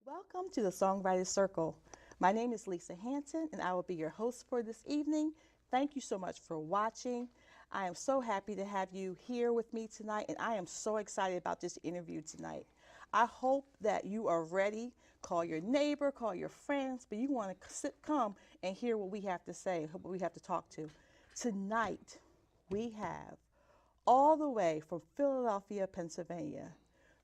Welcome to the Songwriter Circle. My name is Lisa Hanson, and I will be your host for this evening. Thank you so much for watching. I am so happy to have you here with me tonight, and I am so excited about this interview tonight. I hope that you are ready. Call your neighbor, call your friends, but you want to come and hear what we have to say, what we have to talk to. Tonight, we have all the way from Philadelphia, Pennsylvania,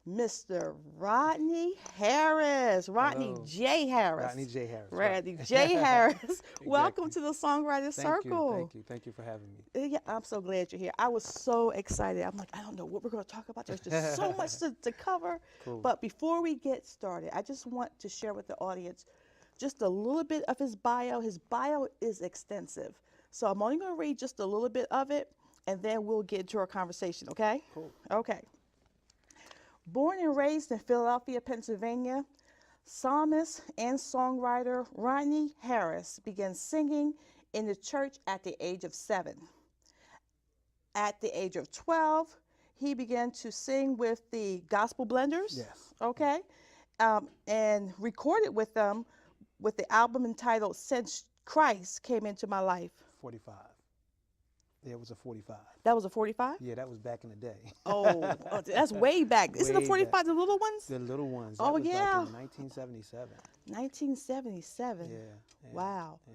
Mr. Rodney Harris. Rodney Hello. J. Harris. Rodney J. Harris. Rodney Right. J. Harris. Welcome Exactly. to the Songwriter Circle. Thank you for having me. Yeah, I'm so glad you're here. I was so excited. I'm like, I don't know what we're going to talk about. There's just so much to cover. Cool. But before we get started, I just want to share with the audience just a little bit of his bio. His bio is extensive. So I'm only going to read just a little bit of it, and then we'll get into our conversation, okay? Cool. Okay. Born and raised in Philadelphia, Pennsylvania, psalmist and songwriter Rodney Harris began singing in the church at the age of 7. At the age of 12, he began to sing with the Gospel Blenders. Yes. Okay. And recorded with them with the album entitled Since Christ Came Into My Life. 45. Yeah, it was a 45. That was a 45? Yeah, that was back in the day. Oh, that's way back. Isn't the Way 45 back. the little ones? The little ones. That Oh, was yeah. Back in 1977. 1977. Yeah. Wow. Yeah.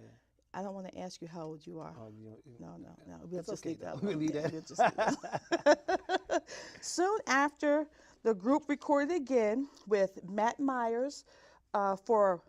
I don't want to ask you how old you are. Oh, No. We'll That's just okay, leave that though. We'll leave that. We'll just leave that. Soon after, the group recorded again with Matt Myers for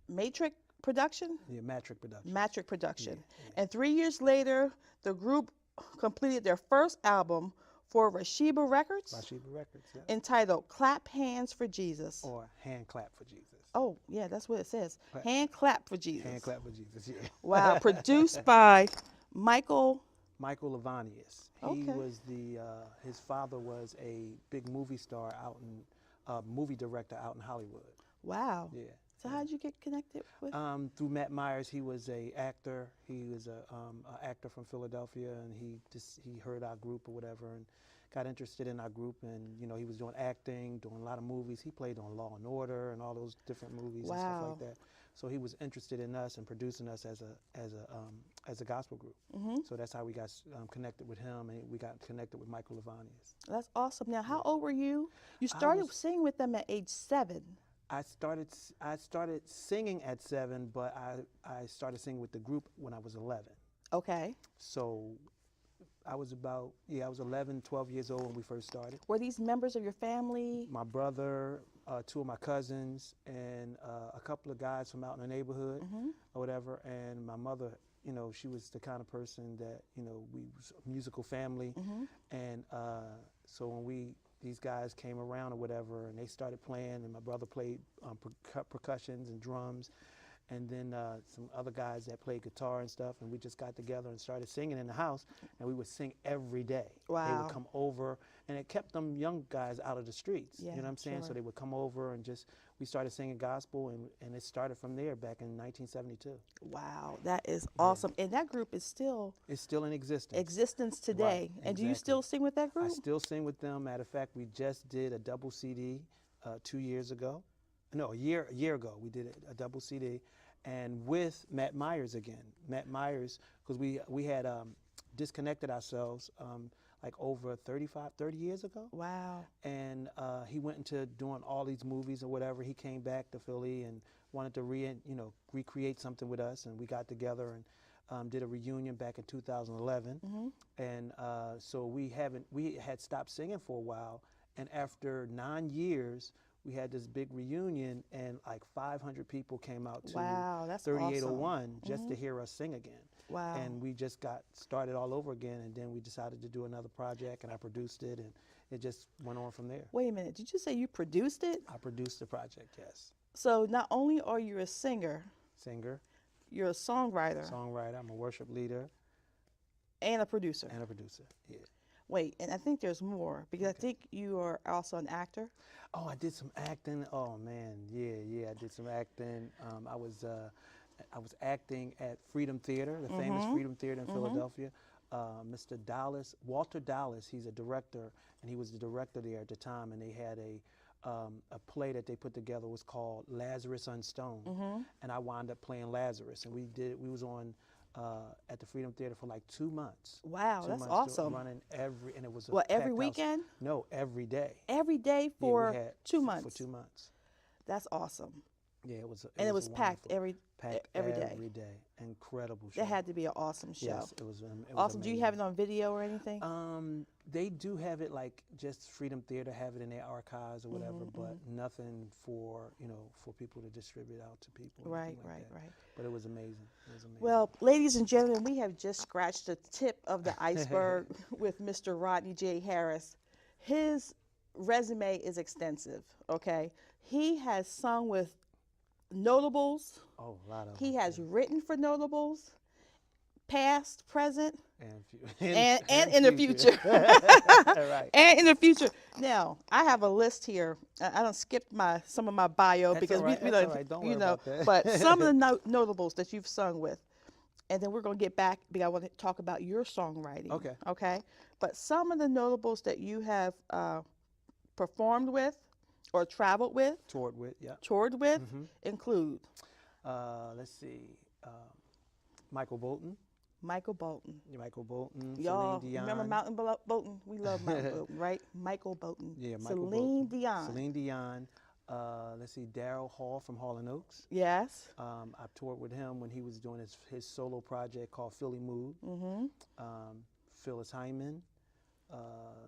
Matrix Production. Yeah, Matric Production. Matrix Production. Yeah. And 3 years later, the group completed their first album for Rashiba Records Rashiba Records, yeah. entitled Clap Hands for Jesus. Or Hand Clap for Jesus. Oh, yeah, that's what it says. Right. Hand Clap for Jesus. Hand Clap for Jesus, yeah. Wow, produced by Michael Lavanius. He Okay. was his father was a big movie star out in, movie director out in Hollywood. Wow. Yeah. So how did you get connected with? Through Matt Myers, he was a actor. He was a actor from Philadelphia, and he heard our group or whatever, and got interested in our group. And he was doing acting, doing a lot of movies. He played on Law and Order and all those different movies and stuff Wow. like that. So he was interested in us and producing us as a gospel group. Mm-hmm. So that's how we got connected with him, and we got connected with Michael Lavanius. That's awesome. Now, how old were you? You started singing with them at age 7. I started singing at 7, but I started singing with the group when I was 11. Okay. So I was 11, 12 years old when we first started. Were these members of your family? My brother, 2 of my cousins, and a couple of guys from out in the neighborhood or whatever. And my mother, she was the kind of person that, we was a musical family. And so when these guys came around or whatever, and they started playing, and my brother played percussions and drums, and then some other guys that played guitar and stuff, and we just got together and started singing in the house, and we would sing every day. Wow. They would come over, and it kept them young guys out of the streets, Yeah, you know what I'm saying? sure. So they would come over and we started singing gospel, and it started from there back in 1972. Wow, that is awesome. And that group is still It's still in existence today. Right, And do you exactly. still sing with that group? I still sing with them. Matter of fact, we just did a double CD 2 years ago. No, a year ago we did a double CD, and with Matt Myers again. Matt Myers, because we had disconnected ourselves like over 30 years ago. Wow. And he went into doing all these movies or whatever. He came back to Philly and wanted to recreate something with us, and we got together and did a reunion back in 2011. And so we had stopped singing for a while, and after 9 years, we had this big reunion, and like 500 people came out to Wow, that's 3801 just to hear us sing again. Wow. And we just got started all over again, and then we decided to do another project, and I produced it, and it just went on from there. Wait a minute. Did you say you produced it? I produced the project, yes. So not only are you a singer, Singer, you're a songwriter songwriter, I'm a worship leader, and a producer. and a producer, yeah. Wait, and I think there's more because I think you are also an actor. Oh, I did some acting. Oh man, yeah, I did some acting. I was acting at Freedom Theater, the famous Freedom Theater in Philadelphia. Mr. Dallas, Walter Dallas, he's a director, and he was the director there at the time, and they had a play that they put together was called Lazarus Unstoned, and I wound up playing Lazarus, and we was on at the Freedom Theater for like 2 months. Wow, 2 that's months awesome. running and it was a What, every packed house. weekend? No, every day. Every day Yeah, for we had 2 months. For 2 months. That's awesome. Yeah, it was. And it was packed wonderful. every day. Every day. Incredible show. That had to be an awesome show. Yes, it was. Awesome. Do you have it amazing. on video or anything? They do have it, like just Freedom Theater have it in their archives or whatever, but nothing for for people to distribute out to people. or Right, anything like right, that. right. But it was amazing. It was amazing. Well, ladies and gentlemen, we have just scratched the tip of the iceberg with Mr. Rodney J. Harris. His resume is extensive, okay? He has sung with notables. Oh, a lot of. He them, has yeah. written for notables, past, present, and in the future. Right. And in the future. Now, I have a list here. I don't skip some of my bio That's because all right, we that's all right. Don't worry about that. but some of the notables that you've sung with, and then we're going to get back because I want to talk about your songwriting. Okay. Okay. But some of the notables that you have performed with, or traveled with, Toured with, yeah. include Let's see, Michael Bolton. Michael Bolton. Michael Bolton, Y'all Celine Dion. remember Mountain Bolton? We love Mountain Bolton, right? Michael Bolton. Yeah, Michael Celine Bolton. Dion. Celine Dion. Let's see, Daryl Hall from Hall & Oaks. Yes. I toured with him when he was doing his solo project called Philly Mood. Phyllis Hyman.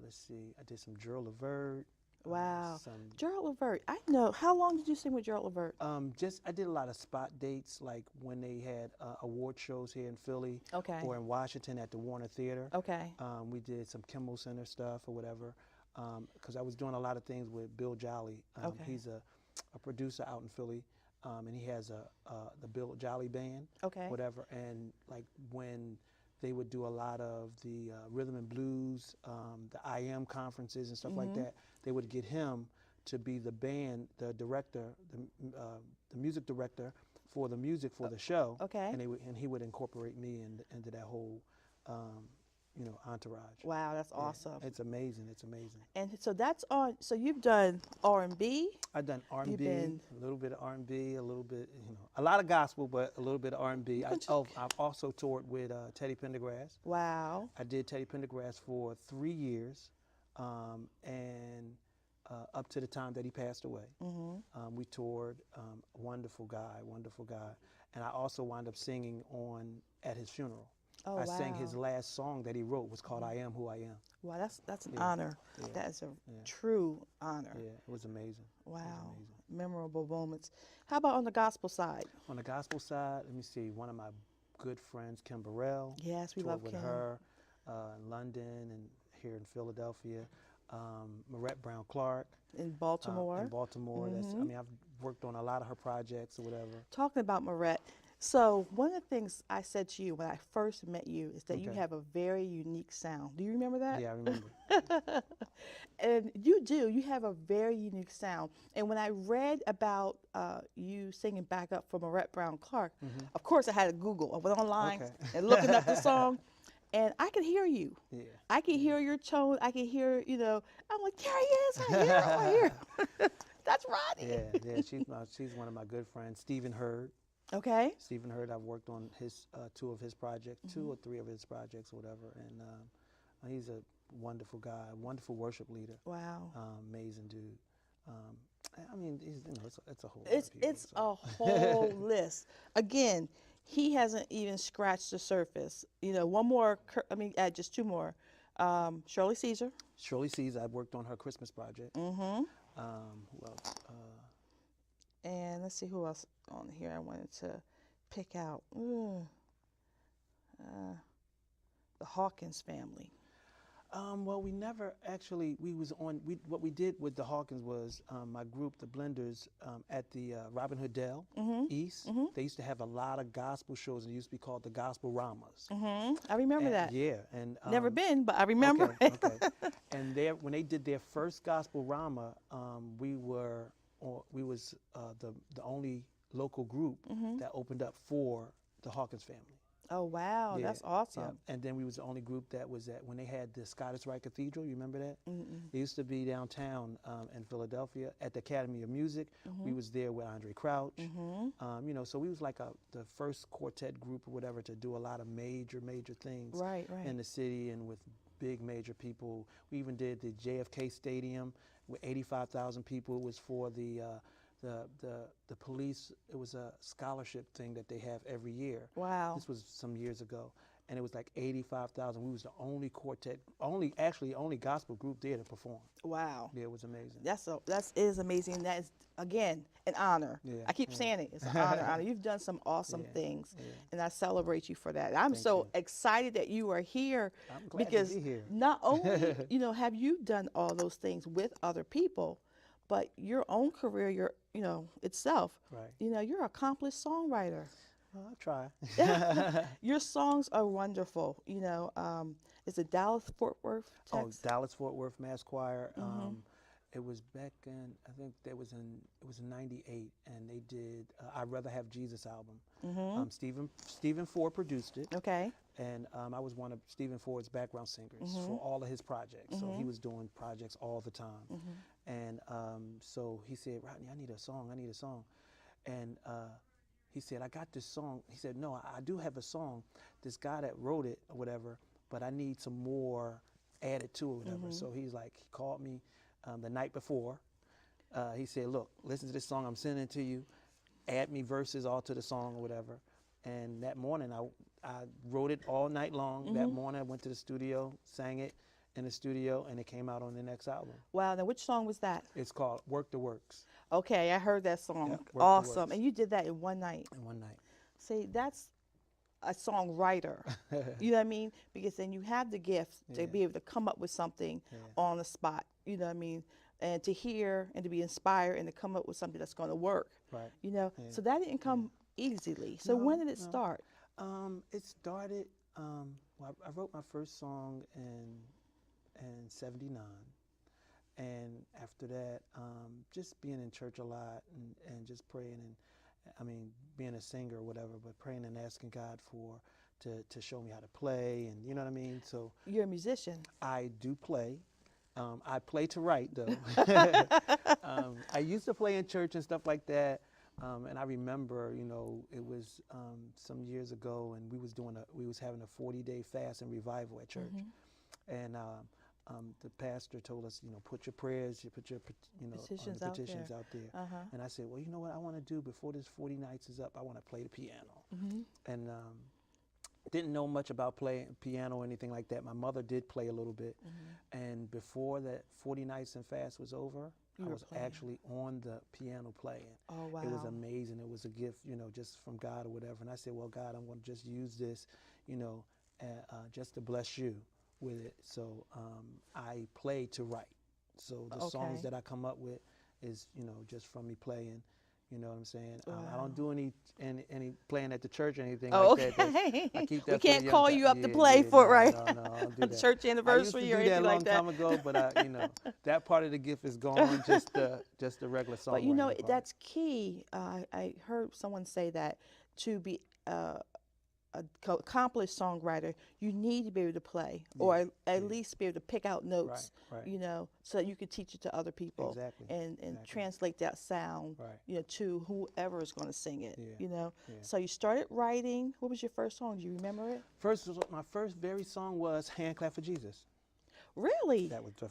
Let's see, I did some Gerald Levert. Wow. Gerald Levert. I know. How long did you sing with Gerald Levert? I did a lot of spot dates, like when they had award shows here in Philly, Okay. or in Washington at the Warner Theater. Okay. We did some Kimmel Center stuff or whatever, because I was doing a lot of things with Bill Jolly. Okay. He's a producer out in Philly, and he has the Bill Jolly Band, Okay. whatever. And like when they would do a lot of the rhythm and blues, the IM conferences and stuff like that, they would get him to be the director, the music director for the music for the show. Okay. And he would incorporate me into that whole, entourage. Wow, that's Yeah, awesome. it's amazing. It's amazing. And so that's on. So you've done R&B. I've done R&B, been- a little bit of R&B, a little bit, a lot of gospel, but a little bit of R&B. I've also toured with Teddy Pendergrass. Wow. I did Teddy Pendergrass for 3 years, and up to the time that he passed away. We toured. Wonderful guy. And I also wound up singing at his funeral. Oh, I wow. sang his last song that he wrote was called I Am Who I Am. Wow, that's an Yeah. honor. Yeah. That is a Yeah. true honor. Yeah, it was amazing. It was Wow. amazing. Memorable moments. How about on the gospel side? On the gospel side, let me see. One of my good friends, Kim Burrell. Yes, we toured love with Kim. her in London and here in Philadelphia. Marette Brown Clark In Baltimore. in Baltimore. I've worked on a lot of her projects or whatever. Talking about Marette. So one of the things I said to you when I first met you is that you Okay. have a very unique sound. Do you remember that? Yeah, I remember. And you do. You have a very unique sound. And when I read about you singing back up for Marette Brown Clark, of course I had to Google. I went online Okay. and looking up the song, and I could hear you. Yeah. I could hear your tone. I could hear, I'm like, there he is. I hear him. That's Rodney. Yeah. She's one of my good friends. Stephen Hurd. Okay. Stephen Hurd, I've worked on his two of his projects, 2 or 3 of his projects or whatever. And he's a wonderful guy, wonderful worship leader. Wow. Amazing dude. It's a whole. It's a whole list. Again, he hasn't even scratched the surface. One more. Let me add just 2 more. Shirley Caesar. Shirley Caesar, I've worked on her Christmas project. Mm-hmm. Who else? And let's see who else on here I wanted to pick out. The Hawkins family. Well, we never actually. What we did with the Hawkins was my group, the Blenders, at the Robin Hood Dell East. They used to have a lot of gospel shows. It used to be called the Gospel Ramas. I remember And- that. Yeah, and Never been, but I remember it. Okay. And when they did their first Gospel Rama, we was the only local group that opened up for the Hawkins family. Oh, wow. Yeah, That's yeah. awesome. And then we was the only group that was at when they had the Scottish Rite Cathedral. You remember that? Mm-mm. It used to be downtown in Philadelphia at the Academy of Music. We was there with Andre Crouch. You know, so we was like the first quartet group or whatever to do a lot of major things Right, right. in the city and with big major people. We even did the JFK Stadium with 85,000 people. It was for the police. It was a scholarship thing that they have every year. Wow. This was some years ago, and it was like 85,000. We was the only quartet, only gospel group there to perform. Wow. Yeah, it was amazing. That is amazing. That is, again, an honor. Yeah, I keep yeah. saying it. It's an honor. You've done some awesome things, yeah. and I celebrate you for that. I'm Thank so you. excited that you are here I'm glad because to be here. not only have you done all those things with other people, but your own career, itself. Right. You're an accomplished songwriter. Well, I'll try. Your songs are wonderful. It's a Dallas-Fort Worth, Texas. Oh, Dallas Fort Worth Mass Choir. It was back in, I think it was in '98, and they did I'd Rather Have Jesus album. Stephen Ford produced it, Okay. and I was one of Stephen Ford's background singers for all of his projects. So he was doing projects all the time, and so he said, Rodney, I need a song, and he said, I got this song. He said, no, I do have a song. This guy that wrote it or whatever, but I need some more added to it or whatever. So he called me the night before. He said, look, listen to this song I'm sending to you. Add me verses all to the song or whatever. And that morning, I wrote it all night long. That morning, I went to the studio, sang it in the studio, and it came out on the next album. Wow. Now, which song was that? It's called Work the Works. Okay, I heard that song. Yeah, Work the Awesome. Works. And you did that in one night. In one night. See, that's a songwriter. You know what I mean? Because then you have the gift to be able to come up with something on the spot. You know what I mean? And to hear and to be inspired and to come up with something that's going to work. Right. So that didn't come easily. So when did it start? It started, well, I wrote my first song in '79. And after that, just being in church a lot and just praying and, being a singer or whatever, but praying and asking God to show me how to play, and you know what I mean? So You're a musician. I do play. I play to write though. I used to play in church and stuff like that. And I remember, it was some years ago, and we was having a 40-day fast and revival at church. And the pastor told us, put your prayers, put your petitions out there. And I said, well, you know what I want to do before this 40 nights is up? I want to play the piano. And didn't know much about playing piano or anything like that. My mother did play a little bit. And before that 40 nights and fast was over, I was actually on the piano playing. Oh, wow. It was amazing. It was a gift, just from God or whatever. And I said, well, God, I'm going to just use this, just to bless you with it. So I play to write. So the songs that I come up with is, just from me playing. You know what I'm saying? Wow. I don't do any playing at the church or anything Oh, like that. I keep that we for can't the call young you up time. to Yeah, play yeah, for it, no, right? No, I don't do that. Church anniversary or I used to anything do that like that. a long time ago, but that part of the gift is gone. Just the regular songwriting. But part. that's key. I heard someone say that to be accomplished songwriter, you need to be able to play, or at least be able to pick out notes, right. So that you can teach it to other people, Exactly. and Exactly. translate that sound, Right. To whoever is going to sing it, Yeah. So you started writing. What was your first song? Do you remember it? My first very song was Hand Clap for Jesus. Really? That was the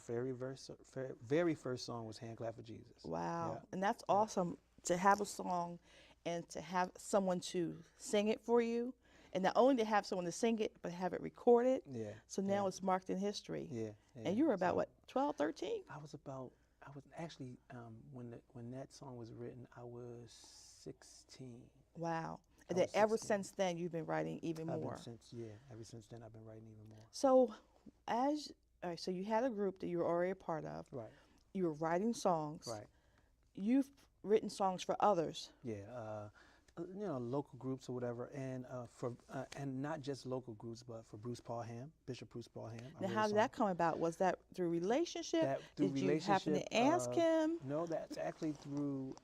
very first song was Hand Clap for Jesus. Wow. Yeah. And that's awesome to have a song and to have someone to sing it for you. And not only to have someone to sing it, but have it recorded. Yeah. So now it's marked in history. Yeah. And you were about, 12, 13? I was actually, when that song was written, I was 16. Wow. And I then was ever 16. since then, you've been writing even more. Ever since then, I've been writing even more. So so you had a group that you were already a part of. Right. You were writing songs. Right. You've written songs for others. Yeah. Local groups or whatever, and and not just local groups, but for Bishop Bruce Paul Ham. Now, how did that come about? Was that through relationship? Through Did you happen to ask him? No, that's actually through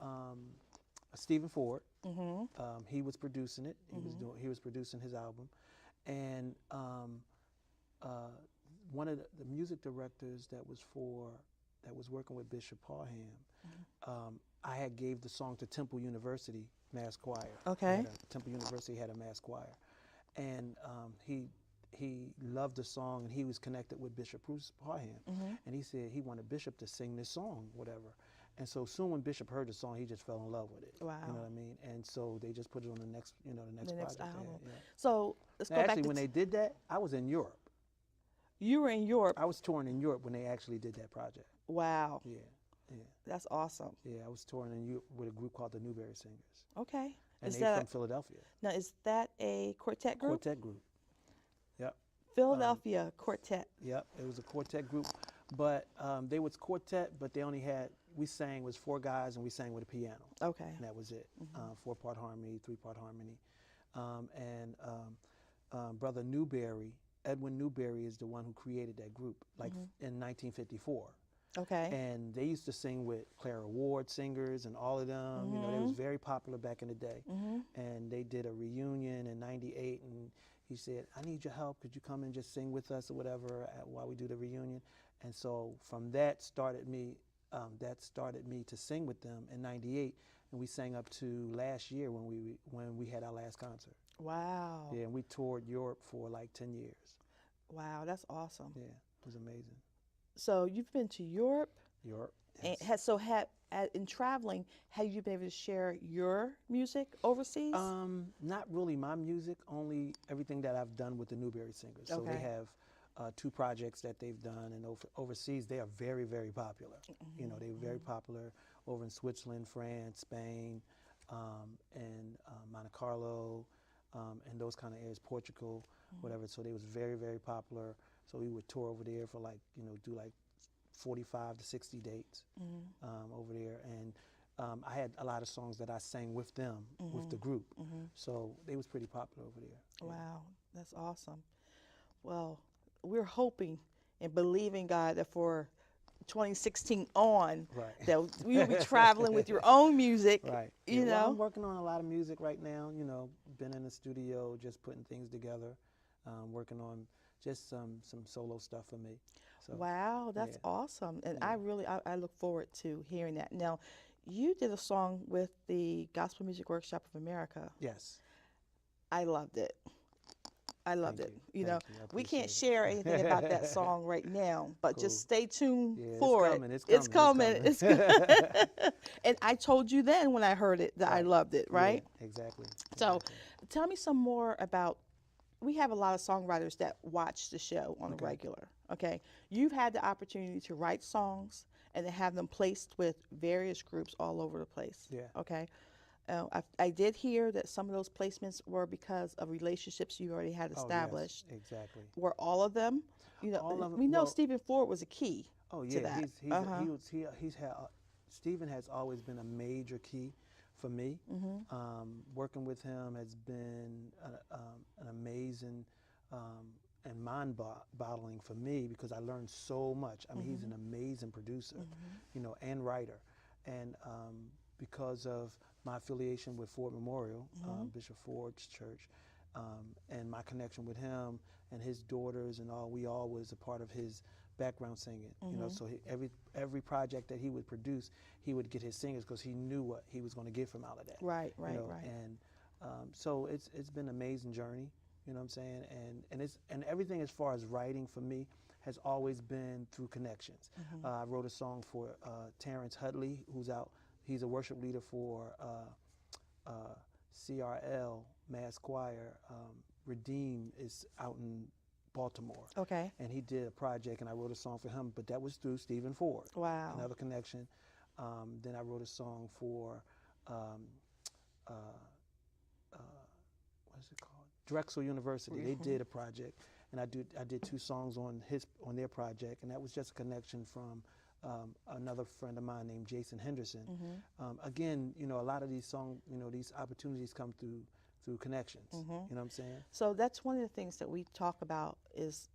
Stephen Ford. Mm-hmm. He was producing it. He was producing his album, and one of the music directors that was working with Bishop Parham, I had gave the song to Temple University Mass Choir. Okay. Temple University had a mass choir, and he loved the song, and he was connected with Bishop Bruce Parham, and he said he wanted Bishop to sing this song, whatever. And so soon when Bishop heard the song, he just fell in love with it. Wow. You know what I mean? And so they just put it on the next project. album. Yeah. So let's go Now, back actually, to when they did that, I was in Europe. you were in Europe. I was touring in Europe when they actually did that project. Wow. Yeah, yeah, That's awesome. yeah. I was touring in Europe with a group called the Newberry Singers, Okay. and Is they're that from Philadelphia. now is that a quartet group? Quartet group. Yep, Philadelphia quartet. yep. It was a quartet group, but they was quartet, but they only had, we sang was 4 guys, and we sang with a piano, Okay. and that was it. 4-part harmony, 3-part harmony, Brother Newberry, Edwin Newberry, is the one who created that group, like in 1954. Okay. And they used to sing with Clara Ward singers and all of them. You know, they was very popular back in the day. And they did a reunion in '98, and he said, "I need your help. Could you come and just sing with us or whatever while we do the reunion?" And so from that started me. That started me to sing with them in '98, and we sang up to last year when we had our last concert. Wow. Yeah, and we toured Europe for like 10 years. Wow, that's awesome. Yeah, it was amazing. So you've been to Europe, Europe. and Yes. in traveling, have you been able to share your music overseas? Not really my music, only everything that I've done with the Newberry Singers. So they Okay. have 2 projects that they've done, and overseas they are very, very popular. You know, they're very popular over in Switzerland, France, Spain, and Monte Carlo, and those kind of areas, Portugal, whatever. So they was very, very popular. So we would tour over there for like, do like 45 to 60 dates over there. And I had a lot of songs that I sang with them, with the group. So they was pretty popular over there. Yeah. Wow, that's awesome. Well, we're hoping and believing, God, that for 2016 on, Right. that we'll be traveling with your own music. Right. You Yeah, well, know. I'm working on a lot of music right now. Been in the studio, just putting things together, working on just some solo stuff for me. So, Wow, that's yeah. awesome. And Yeah. I look forward to hearing that. Now, you did a song with the Gospel Music Workshop of America. Yes. I loved it. I loved Thank it. you. You know, Thank you. I we can't appreciate share anything about that song right now, but Cool. just stay tuned Yeah, for coming, it. it's coming. It's coming. And I told you then when I heard it that I Right. loved it, right? Yeah, exactly. So Exactly. tell me some more about, we have a lot of songwriters that watch the show on Okay. a regular, okay? You've had the opportunity to write songs and to have them placed with various groups all over the place, Yeah. okay? I did hear that some of those placements were because of relationships you already had Oh, yes, established. exactly. Were all of them? You know, All of 'em- we know well- Stephen Ford was a key Oh to yeah, that. Stephen has always been a major key for me. Working with him has been an amazing and mind-boggling for me because I learned so much. I mean, he's an amazing producer, and writer, and because of my affiliation with Ford Memorial, Bishop Ford's church, and my connection with him and his daughters and all, we all was a part of his background singing. So every project that he would produce, he would get his singers because he knew what he was going to get from out of that. Right. And so it's been an amazing journey. You know what I'm saying? And everything as far as writing for me has always been through connections. I wrote a song for Terrence Hudley, who's out. He's a worship leader for CRL Mass Choir. Redeem is out in Baltimore. Okay. And he did a project, and I wrote a song for him, but that was through Stephen Ford. Wow. Another connection. Then I wrote a song for, what is it called? Drexel University. They did a project, and I did 2 songs on their project, and that was just a connection from another friend of mine named Jason Henderson. Again, a lot of these these opportunities come through connections. You know what I'm saying? So that's one of the things that we talk about is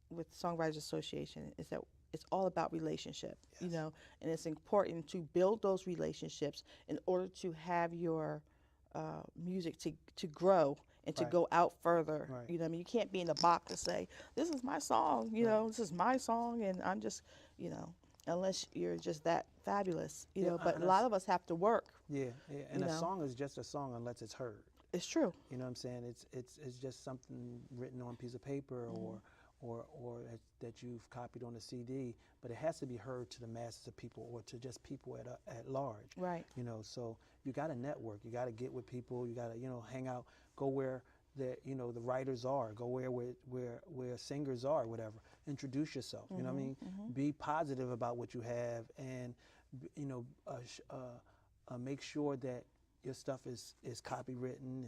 with Songwriters Association is it's all about relationship, you Yes. know, and it's important to build those relationships in order to have your music to grow and to Right. go out further. Right. You know what I mean? You can't be in the box and say, this is my song, you Right. know, this is my song, and I'm just, you know, unless you're just that fabulous, you Yeah, know. But and a lot of us have to work, yeah, yeah. And you a know. song is just a song unless it's heard. It's true. You know what I'm saying? It's just something written on a piece of paper or that you've copied on a CD, but it has to be heard to the masses of people or to just people at large. Right. You know, so you got to network. You got to get with people. You got to hang out. Go where the writers are. Go where singers are. Whatever. Introduce yourself. You know what I mean? Be positive about what you have and make sure that your stuff is copywritten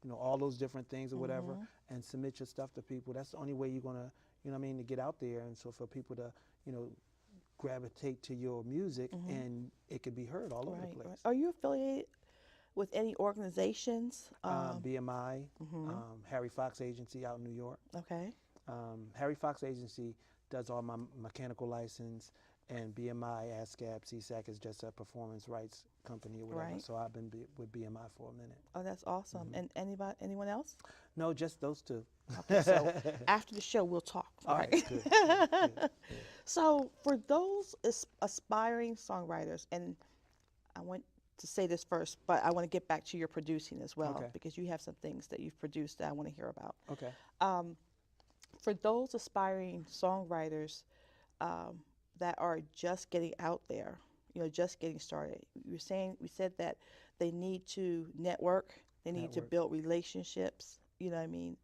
and all those different things or whatever, and submit your stuff to people. That's the only way you're gonna to get out there, and so for people to gravitate to your music and it could be heard all over the place. Right. Are you affiliated with any organizations? BMI, Harry Fox Agency out in New York. Okay. Harry Fox Agency does all my mechanical license, and BMI, ASCAP, CSAC is just a performance rights company or whatever. Right. So I've been with BMI for a minute. Oh, that's awesome. And anyone else? No, just those two. Okay, so after the show, we'll talk. All right? right, good, good, good. So for those aspiring songwriters, and I want to say this first, but I want to get back to your producing as well, Okay. because you have some things that you've produced that I want to hear about. Okay. For those aspiring songwriters that are just getting out there, just getting started, we said that they need to network, they need to build relationships, you know what I mean?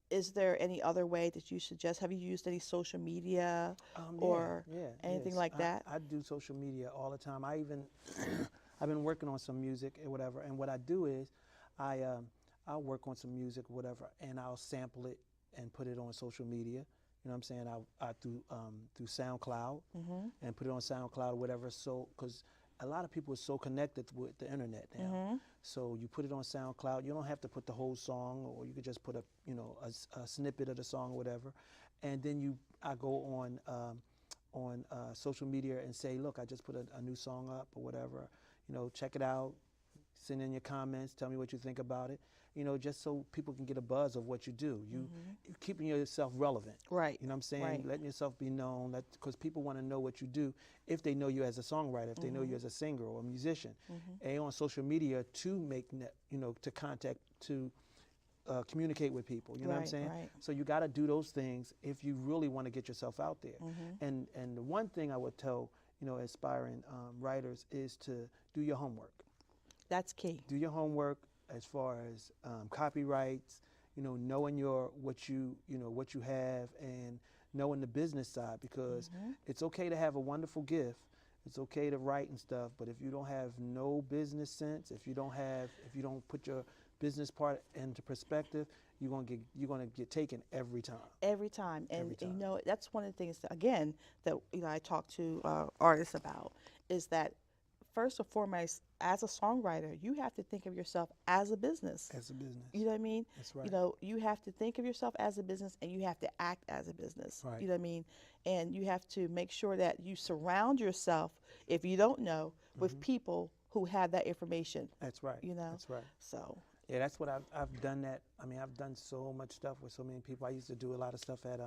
Is there any other way that you suggest? Have you used any social media or anything like that? I do social media all the time. I even, I've been working on some music or whatever, and what I do is I'll work on some music or whatever, and I'll sample it and put it on social media. You know what I'm saying? I through SoundCloud and put it on SoundCloud or whatever. So, because a lot of people are so connected with the internet now. So you put it on SoundCloud. You don't have to put the whole song, or you could just put a snippet of the song or whatever. And then I go on social media and say, look, I just put a new song up or whatever. Check it out. Send in your comments. Tell me what you think about it. Just so people can get a buzz of what you do. You're keeping yourself relevant. Right. You know what I'm saying? Right. Letting yourself be known, because people want to know what you do if they know you as a songwriter, if they know you as a singer or a musician. And on social media to make, to contact, to communicate with people. You know what I'm saying? Right. So you got to do those things if you really want to get yourself out there. And the one thing I would tell, aspiring writers is to do your homework. That's key. Do your homework as far as copyrights, knowing what you have, and knowing the business side, because it's okay to have a wonderful gift. It's okay to write and stuff, but if you don't have no business sense, if you don't put your business part into perspective, you're gonna get taken every time. Every time. And Every time. That's one of the things that, again, that I talk to artists about, is that first and foremost, as a songwriter, you have to think of yourself as a business. As a business. You know what I mean? That's right. You have to think of yourself as a business, and you have to act as a business. Right. You know what I mean? And you have to make sure that you surround yourself, if you don't know, with people who have that information. That's right. That's right. So. Yeah, that's what I've done. I've done so much stuff with so many people. I used to do a lot of stuff at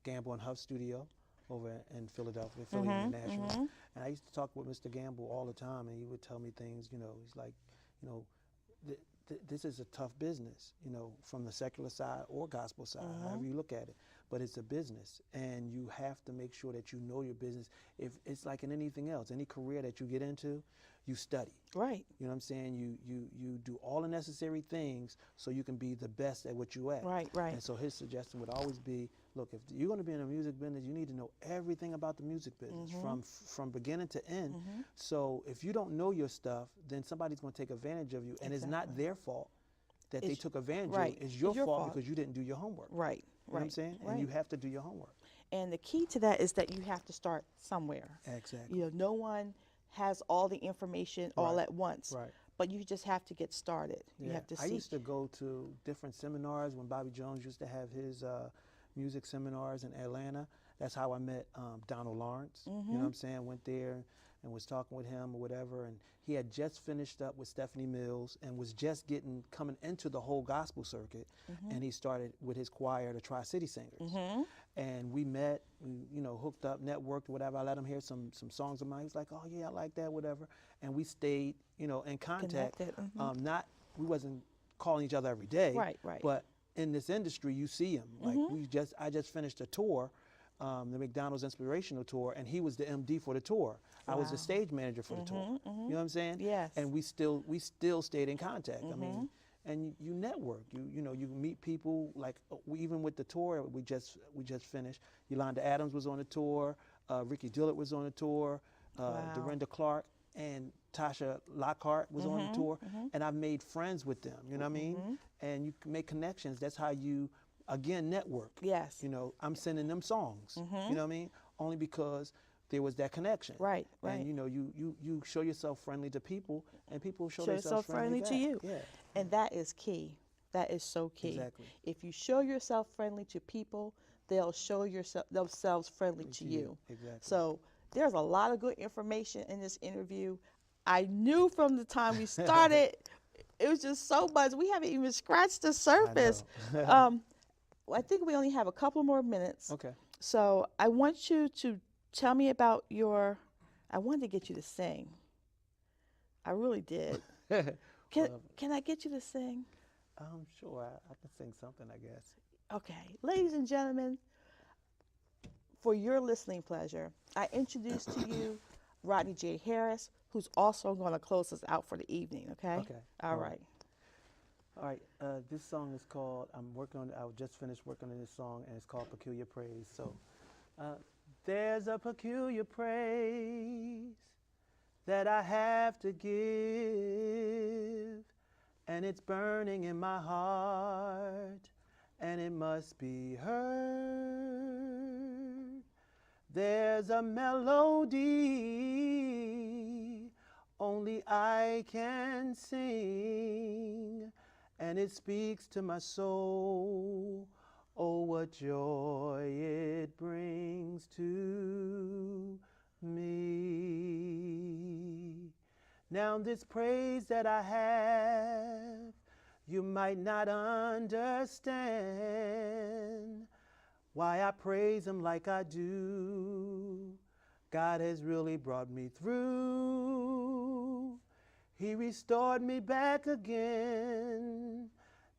Gamble and Huff Studio over in Philadelphia, Philly International. And I used to talk with Mr. Gamble all the time, and he would tell me things. He's like, this is a tough business, from the secular side or gospel side, however you look at it. But it's a business, and you have to make sure that you know your business. If it's like in anything else, any career that you get into, you study. Right. You know what I'm saying? You do all the necessary things so you can be the best at what you at. Right. And so his suggestion would always be, look, if you're going to be in the music business, you need to know everything about the music business from beginning to end. So if you don't know your stuff, then somebody's going to take advantage of you, and it's not their fault that they took advantage of you. It's your fault because you didn't do your homework. Right. You know what I'm saying? Right. And you have to do your homework. And the key to that is that you have to start somewhere. Exactly. No one has all the information all at once. Right. But you just have to get started. Yeah. You have to I see. used to go to different seminars when Bobby Jones used to have music seminars in Atlanta. That's how I met Donald Lawrence. You know Mm-hmm. what I'm saying? Went there and was talking with him or whatever. And he had just finished up with Stephanie Mills and was just coming into the whole gospel circuit. Mm-hmm. And he started with his choir, the Tri-City Singers. Mm-hmm. And we met, we, hooked up, networked, whatever. I let him hear some songs of mine. He was like, oh yeah, I like that, whatever. And we stayed, in contact. Connected. Mm-hmm. We wasn't calling each other every day. Right, right. But in this industry, you see him. Like I just finished a tour, the McDonald's Inspirational Tour, and he was the MD for the tour. I was the Wow. stage manager for the tour. Mm-hmm. You know what I'm saying? Yes. And we still stayed in contact. I mean, and you network. You meet people. Like even with the tour we just finished. Yolanda Adams was on the tour. Ricky Dillard was on the tour. Wow. Dorinda Clark and Tasha Lockhart was on the tour. And I've made friends with them. You know what I mean? And you can make connections. That's how you, again, network. Yes. I'm sending them songs. You know what I mean? Only because there was that connection. Right, right. And you show yourself friendly to people, and people show Show themselves yourself friendly to back. you. Yeah. And that is key. That is so key. Exactly. If you show yourself friendly to people, they'll show themselves friendly to you. Exactly. So there's a lot of good information in this interview. I knew from the time we started, it was just so much. We haven't even scratched the surface. I think we only have a couple more minutes. Okay. So I want you to tell me about I wanted to get you to sing. I really did. Can I get you to sing? Sure. I can sing something, I guess. Okay. Ladies and gentlemen, for your listening pleasure, I introduce to you Rodney J. Harris, who's also going to close us out for the evening, okay? Okay. All right. All right. This song is called, I just finished working on this song, and it's called Peculiar Praise. So, there's a peculiar praise that I have to give, and it's burning in my heart, and it must be heard. There's a melody only I can sing, and it speaks to my soul. Oh, what joy it brings to me. Now this praise that I have, you might not understand why I praise him like I do. God has really brought me through. He restored me back again.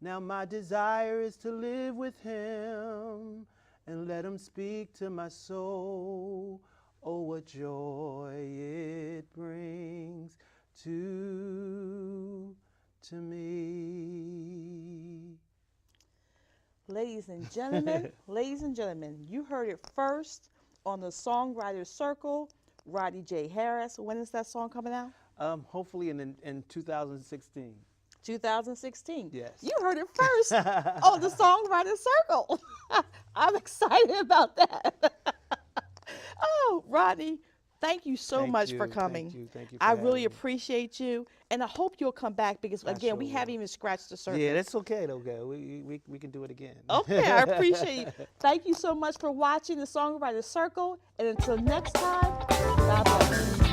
Now my desire is to live with him and let him speak to my soul. Oh, what joy it brings to me. Ladies and gentlemen, you heard it first on the Songwriter Circle. Rodney J. Harris. When is that song coming out? Hopefully in 2016. 2016. Yes. You heard it first on the Songwriter Circle. I'm excited about that. Oh, Rodney, thank you so much for coming. Thank you. I really appreciate you, and I hope you'll come back because, again, we haven't even scratched the surface. Yeah, that's okay, though, girl. We can do it again. Okay, I appreciate you. Thank you so much for watching the Songwriter Circle, and until next time, God bless you.